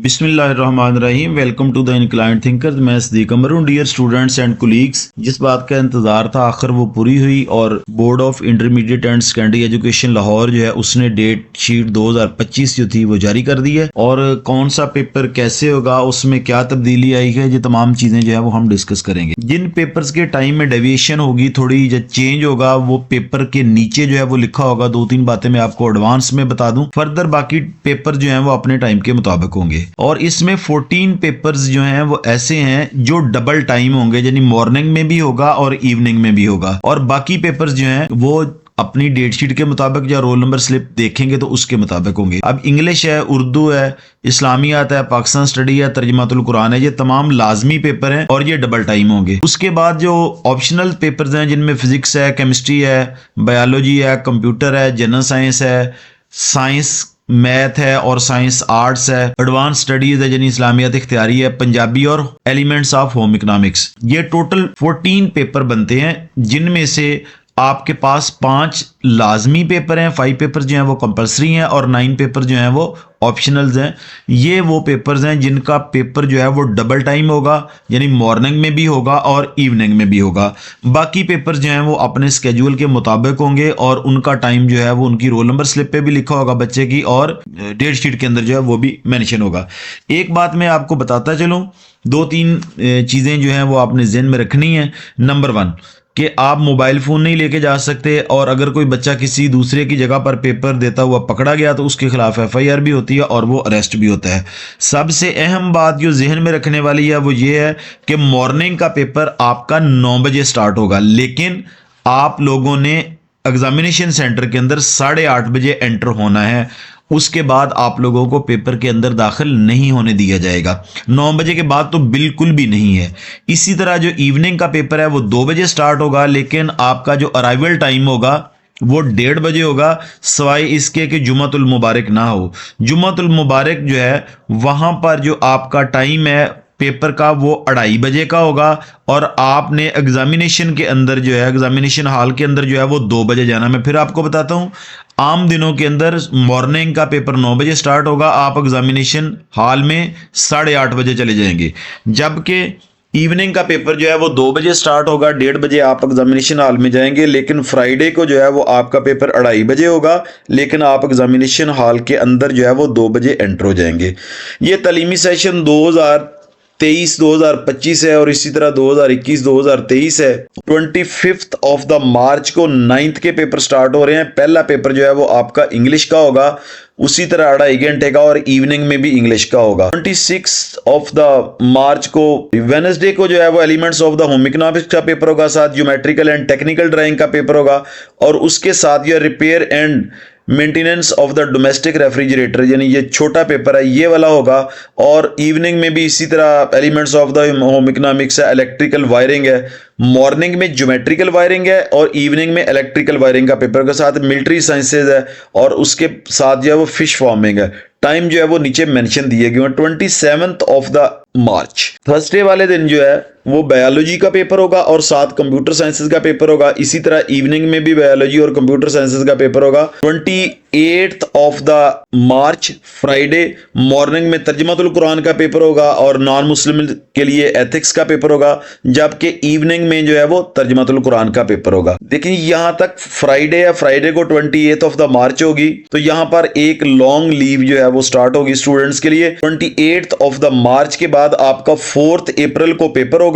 बिस्मिल्लाहिर्रहमानिर्रहीम। Welcome to the inclined thinkers. मैं सदीक अमर हूं। डियर स्टूडेंट्स एंड कोलीग्स, जिस बात का इंतजार था आखिर वो पूरी हुई और board of intermediate and secondary education Lahore जो है उसने डेट शीट 2025 जो थी वो जारी कर दी है। और कौन सा पेपर कैसे होगा, उसमें क्या तब्दीली आई है, ये तमाम चीजें जो है वो हम डिस्कस करेंगे। जिन पेपर्स के टाइम में डेविएशन होगी, थोड़ी जो चेंज होगा, वो पेपर के नीचे जो है वो लिखा होगा। दो तीन बातें मैं आपको एडवांस में बता दूं, फर्दर बाकी पेपर जो है वो अपने टाइम के मुताबिक होंगे। और इसमें 14 पेपर्स जो हैं वो ऐसे हैं जो डबल टाइम होंगे, यानी मॉर्निंग में भी होगा और इवनिंग में भी होगा। और बाकी पेपर्स जो हैं वो अपनी डेट शीट के मुताबिक या रोल नंबर स्लिप देखेंगे तो उसके मुताबिक होंगे। अब इंग्लिश है, उर्दू है, इस्लामियात है, पाकिस्तान स्टडी है, तर्जुमातुल कुरान है, ये तमाम लाजमी पेपर हैं और ये डबल टाइम होंगे। उसके बाद जो ऑप्शनल पेपर्स हैं जिनमें फिजिक्स है, केमिस्ट्री है, बायोलॉजी है, कंप्यूटर है, जनरल साइंस है, साइंस मैथ है और साइंस आर्ट्स है, एडवांस स्टडीज है यानी इस्लामियात इख्तियारी है, पंजाबी और एलिमेंट्स ऑफ होम इकोनॉमिक्स। ये टोटल 14 पेपर बनते हैं, जिनमें से आपके पास 5 लाजमी पेपर हैं, 5 पेपर जो हैं वो कंपलसरी हैं और 9 पेपर जो हैं वो ऑप्शनल्स हैं। ये वो पेपर्स हैं जिनका पेपर जो है वो डबल टाइम होगा, यानी मॉर्निंग में भी होगा और इवनिंग में भी होगा। बाकी पेपर जो हैं वो अपने स्केड्यूल के मुताबिक होंगे और उनका टाइम जो है वो उनकी रोल नंबर स्लिप पे भी लिखा होगा बच्चे की, और डेट शीट के अंदर जो है वो भी मेंशन होगा। एक बात मैं आपको बताता चलूं, 2-3 चीज़ें जो हैं वो आपने ज़हन में रखनी है। नंबर 1 कि आप मोबाइल फ़ोन नहीं लेके जा सकते, और अगर कोई बच्चा किसी दूसरे की जगह पर पेपर देता हुआ पकड़ा गया तो उसके खिलाफ FIR भी होती है और वो अरेस्ट भी होता है। सबसे अहम बात जो जहन में रखने वाली है वो ये है कि मॉर्निंग का पेपर आपका 9 बजे स्टार्ट होगा, लेकिन आप लोगों ने एग्जामिनेशन सेंटर के अंदर 8:30 बजे एंटर होना है। उसके बाद आप लोगों को पेपर के अंदर दाखिल नहीं होने दिया जाएगा। 9 बजे के बाद तो बिल्कुल भी नहीं है। इसी तरह जो इवनिंग का पेपर है वो 2 बजे स्टार्ट होगा, लेकिन आपका जो अराइवल टाइम होगा वो 1:30 बजे होगा, सवाए इसके कि जुम्मतुल मुबारक ना हो। जुम्मतुल मुबारक जो है वहां पर जो आपका टाइम है पेपर का वो 2:30 बजे का होगा, और आपने एग्जामिनेशन के अंदर जो है, एग्जामिनेशन हॉल के अंदर जो है वो 2 बजे जाना। मैं फिर आपको बताता हूँ, आम दिनों के अंदर मॉर्निंग का पेपर 9 बजे स्टार्ट होगा, आप एग्जामिनेशन हॉल में 8:30 बजे चले जाएंगे, जबकि इवनिंग का पेपर जो है वो 2 बजे स्टार्ट होगा, 1:30 बजे आप एग्जामिनेशन हॉल में जाएंगे। लेकिन फ्राइडे को जो है वो आपका पेपर 2:30 बजे होगा, लेकिन आप एग्जामिनेशन हॉल के अंदर जो है वो 2 बजे एंटर हो जाएंगे। ये तालीमी सेशन 2023-2025 है और इसी तरह 2021-2023 है। 25 ऑफ द मार्च को 9th के पेपर स्टार्ट हो रहे हैं। पहला पेपर जो है वो आपका इंग्लिश का होगा, उसी तरह 2.5 घंटे का, और इवनिंग में भी इंग्लिश का होगा। 26 ऑफ द मार्च को वेडनेसडे को जो है वो elements of the home economics का पेपर होगा, साथ ज्योमेट्रिकल एंड टेक्निकल ड्राइंग का पेपर होगा, और उसके साथ ये repair and maintenance of the domestic refrigerator, यानी ये छोटा पेपर है, ये वाला होगा। और इवनिंग में भी इसी तरह elements of the home economics है, इलेक्ट्रिकल वायरिंग है, मॉर्निंग में ज्योमेट्रिकल वायरिंग है और इवनिंग में इलेक्ट्रिकल वायरिंग का पेपर के साथ मिलिट्री साइंसेज है, और उसके साथ जो है वो फिश फार्मिंग है। टाइम जो है वो नीचे मेंशन दिए गए हैं। 27 ऑफ द मार्च थर्सडे वाले दिन जो है वो बायोलॉजी का पेपर होगा और साथ कंप्यूटर साइंसेज का पेपर होगा। इसी तरह इवनिंग में भी बायोलॉजी और कंप्यूटर साइंसेज का पेपर होगा। 28 of the March Friday morning में तर्जुमातुल कुरान का पेपर होगा और नॉन मुस्लिम के लिए एथिक्स का पेपर होगा, जबकि इवनिंग में जो है वो तर्जुमातुल कुरान का पेपर होगा। देखिए यहां तक फ्राइडे है, फ्राइडे को 28 ऑफ द मार्च होगी, तो यहां पर एक लॉन्ग लीव जो है वो स्टार्ट होगी स्टूडेंट्स के लिए। 28 ऑफ द मार्च के बाद आपका 4 अप्रैल को पेपर होगा,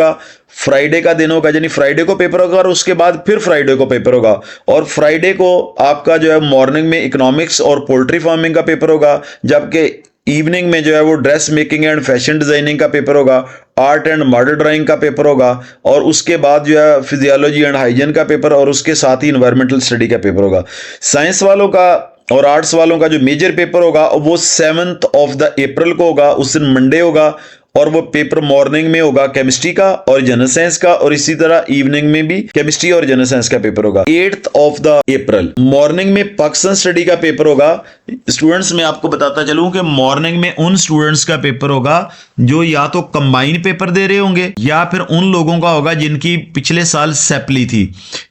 फ्राइडे का दिन होगा, यानी फ्राइडे को पेपर होगा और उसके बाद फिर फ्राइडे को पेपर होगा। और फ्राइडे को आपका जो है मॉर्निंग में इकोनॉमिक्स और पोल्ट्री फार्मिंग का पेपर होगा, जबकि इवनिंग में जो है वो dress making and fashion designing का पेपर होगा, आर्ट एंड मॉडल ड्राइंग का पेपर होगा, और उसके बाद जो है फिजियोलॉजी एंड हाइजीन का पेपर, और उसके साथ ही इन्वायरमेंटल स्टडी का पेपर होगा। साइंस वालों का और आर्ट्स वालों का जो मेजर पेपर होगा वो 7 ऑफ द अप्रैल को होगा, उस दिन मंडे होगा, और वो पेपर मॉर्निंग में होगा केमिस्ट्री का और जनरल साइंस का, और इसी तरह इवनिंग में भी केमिस्ट्री और जनरल साइंस का पेपर होगा। 8 ऑफ द अप्रैल मॉर्निंग में पाकिस्तान स्टडी का पेपर होगा। स्टूडेंट्स मैं आपको बताता चलूं कि मॉर्निंग में उन स्टूडेंट्स का पेपर होगा जो या तो कंबाइन पेपर दे रहे होंगे या फिर उन लोगों का होगा जिनकी पिछले साल सेपली थी,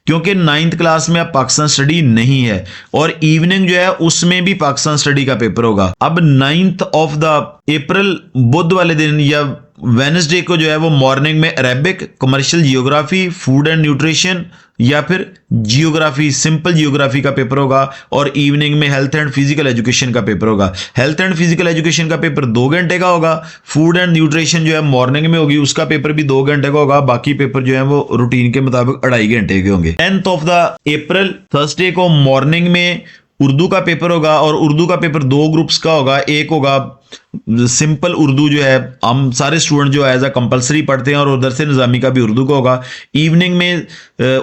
क्योंकि 9th क्लास में अब पाकिस्तान स्टडी नहीं है और इवनिंग जो है उसमें भी पाकिस्तान स्टडी का पेपर होगा। अब 9th ऑफ द अप्रैल बुध वाले दिन या वेडनेसडे को जो है वो मॉर्निंग में Arabic, commercial geography, food and nutrition या फिर जियोग्राफी, सिंपल जियोग्राफी का पेपर होगा और इवनिंग में हेल्थ एंड फिजिकल एजुकेशन का पेपर होगा। हेल्थ एंड फिजिकल एजुकेशन का पेपर 2 घंटे का होगा, फूड एंड न्यूट्रिशन जो है मॉर्निंग में होगी, उसका पेपर भी 2 घंटे का होगा, बाकी पेपर जो है वो रूटीन के मुताबिक 2.5 घंटे के होंगे। 10th of the April Thursday को मॉर्निंग में उर्दू का पेपर होगा और उर्दू का पेपर 2 ग्रुप्स का होगा। एक होगा सिंपल उर्दू जो है हम सारे स्टूडेंट जो एज अ कंपलसरी पढ़ते हैं और उधर से निज़ामी का भी उर्दू का होगा। इवनिंग में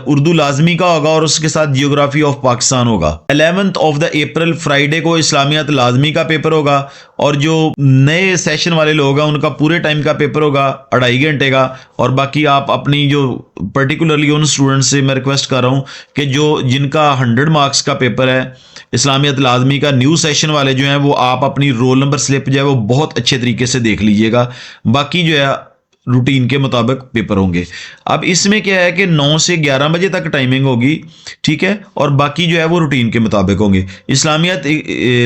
उर्दू लाजमी का होगा और उसके साथ जियोग्राफी ऑफ पाकिस्तान होगा। 11th of the April Friday को इस्लामियात लाजमी का पेपर होगा और जो नए सेशन वाले लोग हैं उनका पूरे टाइम का पेपर होगा 2.5 घंटे का। और बाकी आप अपनी जो पर्टिकुलरली उन स्टूडेंट्स से मैं रिक्वेस्ट कर रहा हूँ कि जो जिनका 100 मार्क्स का पेपर है इस्लामियत लाजमी का, न्यू सेशन वाले जो हैं वो आप अपनी रोल नंबर स्लिप जो है वो बहुत अच्छे तरीके से देख लीजिएगा। बाकी जो है रूटीन के मुताबिक पेपर होंगे। अब इसमें क्या है कि 9 से 11 बजे तक टाइमिंग होगी, ठीक है, और बाकी जो है वो रूटीन के मुताबिक होंगे। इस्लामियत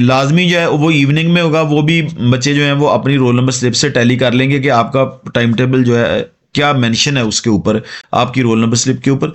लाजमी जो है वो इवनिंग में होगा, वो भी बच्चे जो हैं वो अपनी रोल नंबर स्लिप से टैली कर लेंगे कि आपका टाइम टेबल जो है क्या मेंशन है उसके ऊपर, आपकी रोल नंबर स्लिप के ऊपर।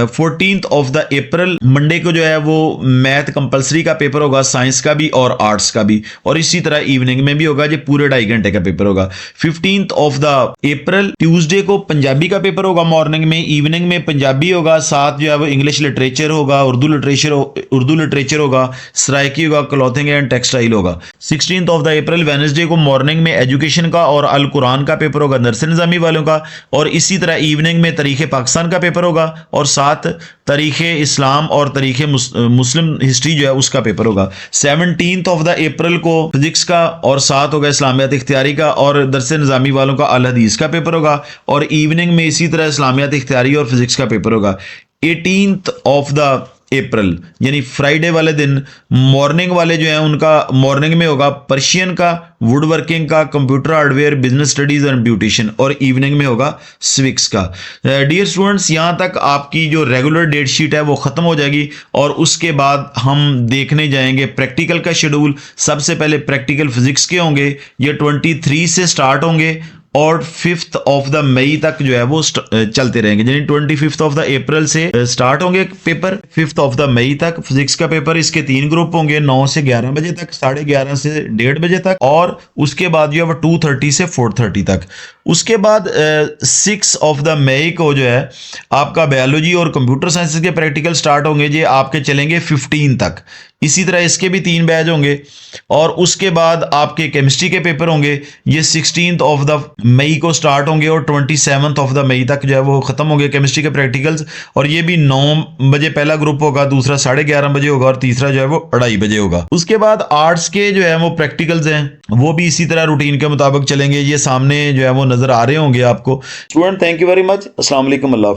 14th of the April Monday को जो है वो मैथ कंपलसरी का पेपर होगा, साइंस का भी और आर्ट्स का भी, और इसी तरह इवनिंग में भी होगा जो पूरे 2.5 घंटे का पेपर होगा। 15th of the April Tuesday को पंजाबी का पेपर होगा मॉर्निंग में, इवनिंग में पंजाबी होगा, साथ जो है वो इंग्लिश लिटरेचर होगा, उर्दू लिटरेचर होगा, सराइकी होगा, क्लॉथिंग एंड टेक्सटाइल होगा। 16th of the April Wednesday को मॉर्निंग में एजुकेशन का और अल कुरान का पेपर होगा नर्सरी निज़ामी वालों का, और इसी तरह इवनिंग में तारीख़ पाकिस्तान का पेपर होगा और साथ तारीख़ इस्लाम और तारीख़ मुस्लिम हिस्ट्री जो है उसका पेपर होगा। 17th ऑफ द अप्रैल को फिजिक्स का और साथ होगा इस्लामियात इख्तियारी का और दरस निज़ामी वालों का अल हदीस का पेपर होगा, और इवनिंग में इसी तरह इस्लामियात इख्तियारी और फिजिक्स का पेपर होगा। 18th ऑफ द अप्रैल यानी फ्राइडे वाले दिन मॉर्निंग वाले जो हैं उनका मॉर्निंग में होगा पर्शियन का, वुड वर्किंग का, computer hardware, business studies and beautician, और इवनिंग में होगा स्विक्स का। डियर स्टूडेंट्स, यहाँ तक आपकी जो रेगुलर डेट शीट है वो ख़त्म हो जाएगी और उसके बाद हम देखने जाएंगे प्रैक्टिकल का शेड्यूल। सबसे पहले प्रैक्टिकल फिजिक्स के होंगे, ये 23 से स्टार्ट होंगे और 5th ऑफ द मई तक जो है वो चलते रहेंगे, यानी 25th ऑफ द अप्रैल से स्टार्ट होंगे पेपर, 5th ऑफ द मई तक फिजिक्स का पेपर। इसके 3 ग्रुप होंगे, 9 से 11 बजे तक, 11:30 से 1:30 बजे तक, और उसके बाद जो है वो 2:30 से 4:30 तक। उसके बाद 6 ऑफ द मई को जो है आपका बायोलॉजी और कंप्यूटर साइंसेस के प्रैक्टिकल स्टार्ट होंगे, जो आपके चलेंगे 15 तक। इसी तरह इसके भी 3 बैच होंगे, और उसके बाद आपके केमिस्ट्री के पेपर होंगे, ये 16th ऑफ द मई को स्टार्ट होंगे और 27th ऑफ द मई तक जो है वो खत्म होंगे केमिस्ट्री के प्रैक्टिकल्स, और ये भी 9 बजे पहला ग्रुप होगा, दूसरा 11:30 बजे होगा और तीसरा जो है वो 2:30 बजे होगा। उसके बाद आर्ट्स के जो है वो प्रैक्टिकल्स हैं वो भी इसी तरह रूटीन के मुताबिक चलेंगे, ये सामने जो है वो नजर आ रहे होंगे आपको। Student, thank you very much. अस्सलाम वालेकुम। अल्लाह।